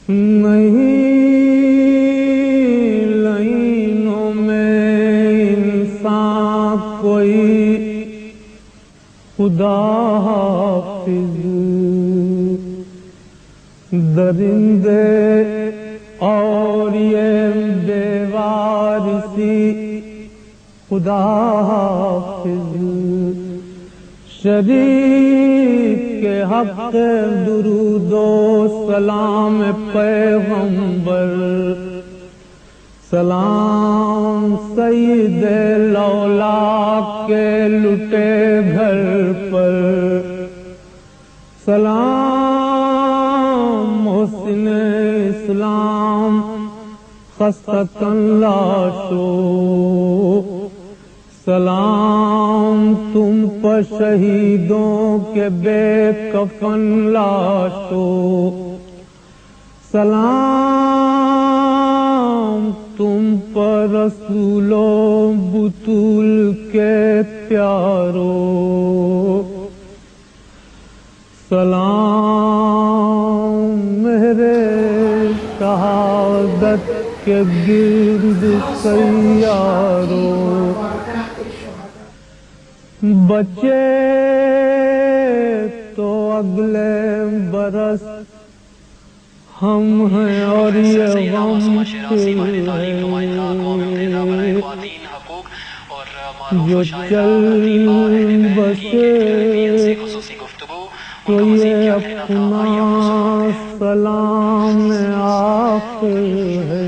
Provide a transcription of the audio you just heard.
نہیں لائنوں میں انسان کوئی خدا حافظ، درندے اور یہ بے وارثی خدا حافظ، شریک کے حق درود و سلام پیغمبر، سلام سید الاولیاء کے لٹے گھر پر، سلام محسن اسلام خستہ لاشو، سلام تم پر شہیدوں کے بے کفن لاشو، سلام تم پر رسولوں بطول کے پیارو، سلام میرے شہادت کے گرد سیارو، بچے تو اگلے برس ہم ہیں اور یہ غم جو چل بسے تو یہ اپنا سلام آخر ہے۔